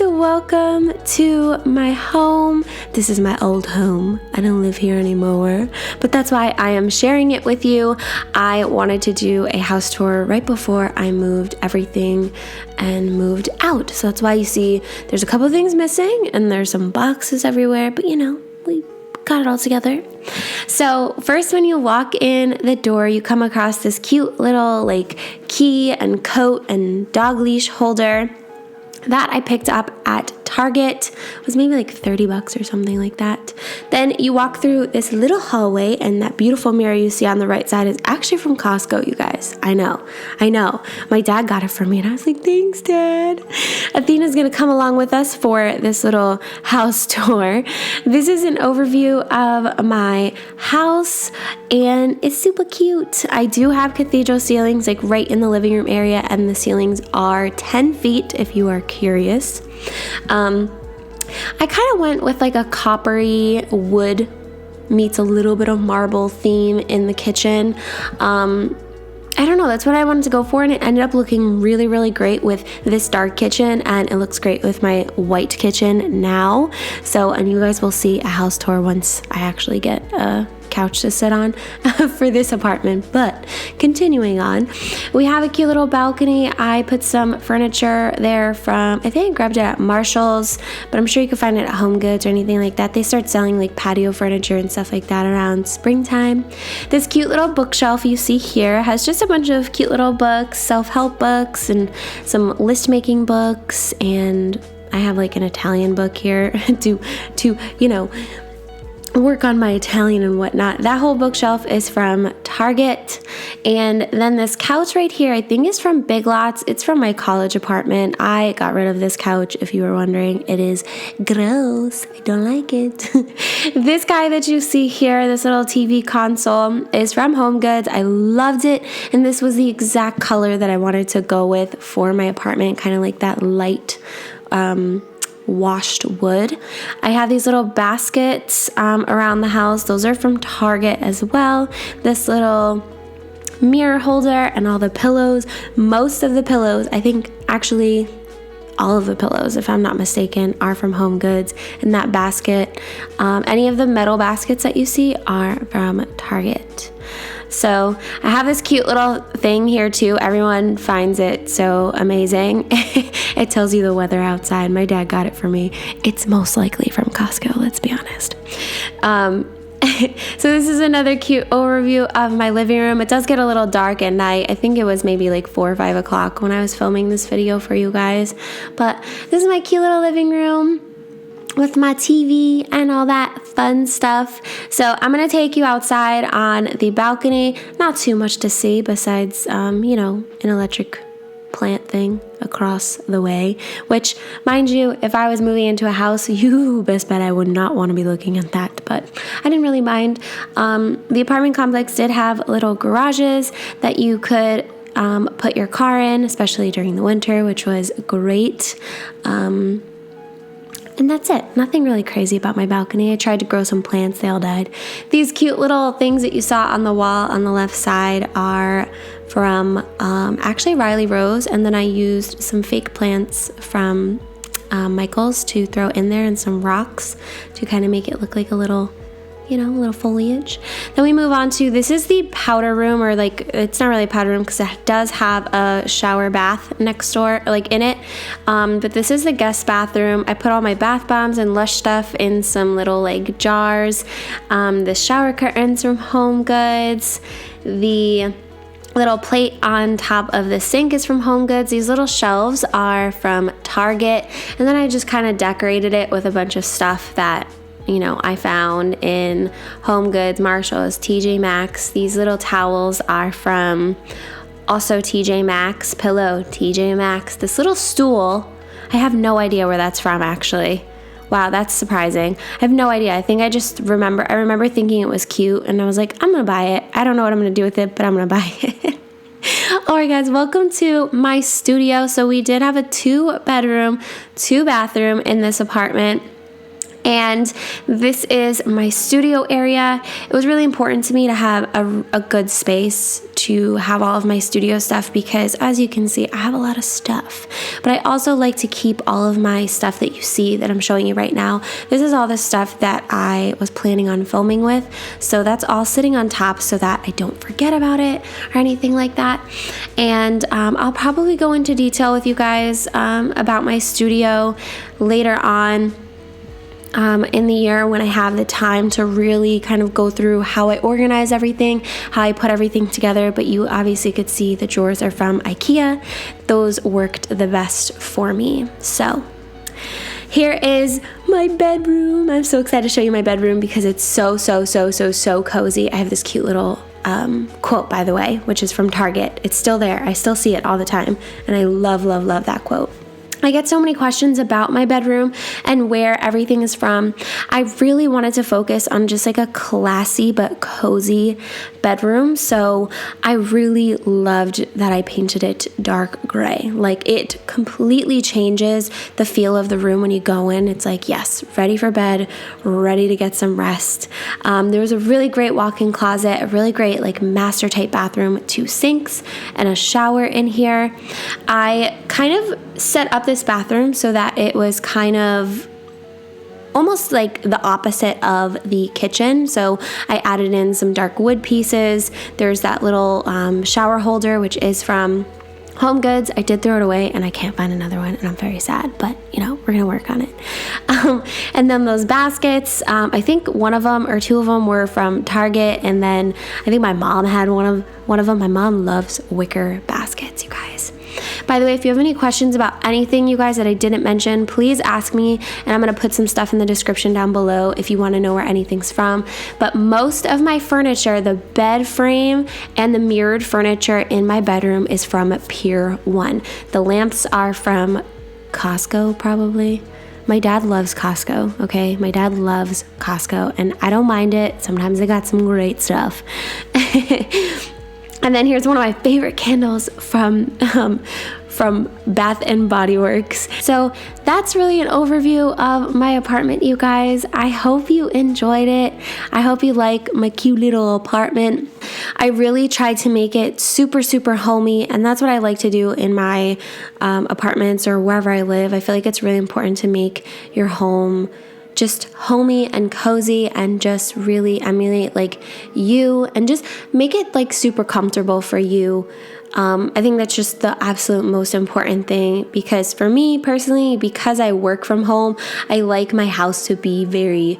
Welcome to my home. This is my old home. I don't live here anymore, but that's why I am sharing it with you. I wanted to do a house tour right before I moved everything and moved out. So that's why you see there's a couple of things missing and there's some boxes everywhere, but we got it all together. So first, when you walk in the door, you come across this cute little key and coat and dog leash holder that I picked up at Target. It was maybe $30 or something like that. Then you walk through this little hallway, and that beautiful mirror you see on the right side is actually from Costco, you guys. I know. My dad got it for me, and I was like, thanks, Dad. Athena's gonna come along with us for this little house tour. This is an overview of my house, and it's super cute. I do have cathedral ceilings right in the living room area, and the ceilings are 10 feet if you are curious. I kind of went with a coppery wood meets a little bit of marble theme in the kitchen. I don't know, that's what I wanted to go for, and it ended up looking really, really great with this dark kitchen, and it looks great with my white kitchen now. And you guys will see a house tour once I actually get a couch to sit on for this apartment. But continuing on, we have a cute little balcony. I put some furniture there from, I think I grabbed it at Marshall's, but I'm sure you can find it at Home Goods or anything like that. They start selling patio furniture and stuff like that around springtime. This cute little bookshelf you see here has just a bunch of cute little books, self-help books, and some list making books, and I have an Italian book here to work on my Italian and whatnot. That whole bookshelf is from Target. And then this couch right here, I think is from Big Lots. It's from my college apartment. I got rid of this couch, if you were wondering. It is gross. I don't like it. This guy that you see here, this little TV console, is from Home Goods. I loved it. And this was the exact color that I wanted to go with for my apartment, kind of that light washed wood. I have these little baskets around the house. Those are from Target as well. This little mirror holder and all the pillows. Most of the pillows, I think actually all of the pillows, if I'm not mistaken, are from Home Goods. And that basket, any of the metal baskets that you see are from Target. So I have this cute little thing here too. Everyone finds it so amazing. It tells you the weather outside. My dad got it for me. It's most likely from Costco, let's be honest. So this is another cute overview of my living room. It does get a little dark at night. I think it was maybe 4 or 5 o'clock when I was filming this video for you guys. But this is my cute little living room with my TV and all that fun stuff. So I'm gonna take you outside on the balcony. Not too much to see besides, an electric plant thing across the way, which, mind you, if I was moving into a house, you best bet I would not want to be looking at that, but I didn't really mind. The apartment complex did have little garages that you could put your car in, especially during the winter, which was great. And that's it. Nothing really crazy about my balcony. I tried to grow some plants. They all died. These cute little things that you saw on the wall on the left side are from actually Riley Rose. And then I used some fake plants from Michael's to throw in there and some rocks to kind of make it look like a little foliage. Then we move on to, this is the powder room, or it's not really a powder room because it does have a shower bath next door, in it. But this is the guest bathroom. I put all my bath bombs and Lush stuff in some little jars. The shower curtains from Home Goods. The little plate on top of the sink is from Home Goods. These little shelves are from Target. And then I just kind of decorated it with a bunch of stuff that I found in Home Goods, Marshalls, TJ Maxx. These little towels are from also TJ Maxx. Pillow, TJ Maxx. This little stool, I have no idea where that's from actually. Wow, that's surprising. I have no idea. I think I remember thinking it was cute and I was like, I'm gonna buy it. I don't know what I'm gonna do with it, but I'm gonna buy it. Alright guys, welcome to my studio. So we did have a 2-bedroom, 2-bathroom in this apartment. And this is my studio area. It was really important to me to have a good space to have all of my studio stuff because as you can see, I have a lot of stuff. But I also like to keep all of my stuff that you see that I'm showing you right now. This is all the stuff that I was planning on filming with. So that's all sitting on top so that I don't forget about it or anything like that. And I'll probably go into detail with you guys about my studio later on. In the year when I have the time to really kind of go through how I organize everything, how I put everything together, but you obviously could see the drawers are from IKEA. Those worked the best for me. So here is my bedroom. I'm so excited to show you my bedroom because it's so cozy. I have this cute little quote, by the way, which is from Target. It's still there. I still see it all the time, and I love that quote. I get so many questions about my bedroom and where everything is from. I really wanted to focus on just like a classy but cozy bedroom. So I really loved that I painted it dark gray. Like it completely changes the feel of the room when you go in. It's like, yes, ready for bed, ready to get some rest. There was a really great walk-in closet, a really great like master type bathroom with 2 sinks and a shower in here. I kind of set up this bathroom so that it was kind of almost like the opposite of the kitchen. So I added in some dark wood pieces. There's that little shower holder, which is from Home Goods. I did throw it away and I can't find another one and I'm very sad, but we're gonna work on it. And then those baskets, I think one of them or 2 of them were from Target, and then I think my mom had one of them. My mom loves wicker baskets, you guys. By the way, if you have any questions about anything, you guys, that I didn't mention, please ask me, and I'm going to put some stuff in the description down below if you want to know where anything's from. But most of my furniture, the bed frame and the mirrored furniture in my bedroom is from Pier 1. The lamps are from Costco, probably. My dad loves Costco, okay? My dad loves Costco, and I don't mind it. Sometimes they got some great stuff. And then here's one of my favorite candles from Bath and Body Works. So that's really an overview of my apartment, you guys. I hope you enjoyed it. I hope you like my cute little apartment. I really tried to make it super homey, and that's what I like to do in my apartments or wherever I live. I feel like it's really important to make your home just homey and cozy and just really emulate like you and just make it like super comfortable for you. I think that's just the absolute most important thing, because for me personally, because I work from home, I like my house to be very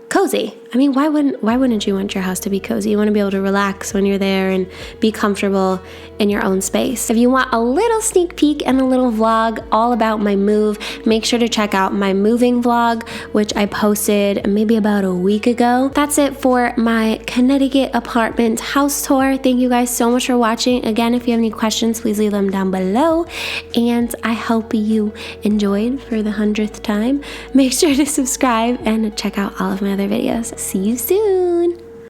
cozy. I mean, why wouldn't you want your house to be cozy? You want to be able to relax when you're there and be comfortable in your own space. If you want a little sneak peek and a little vlog all about my move, make sure to check out my moving vlog, which I posted maybe about a week ago. That's it for my Connecticut apartment house tour. Thank you guys so much for watching. Again, if you have any questions, please leave them down below. And I hope you enjoyed for the 100th time. Make sure to subscribe and check out all of my other videos. See you soon.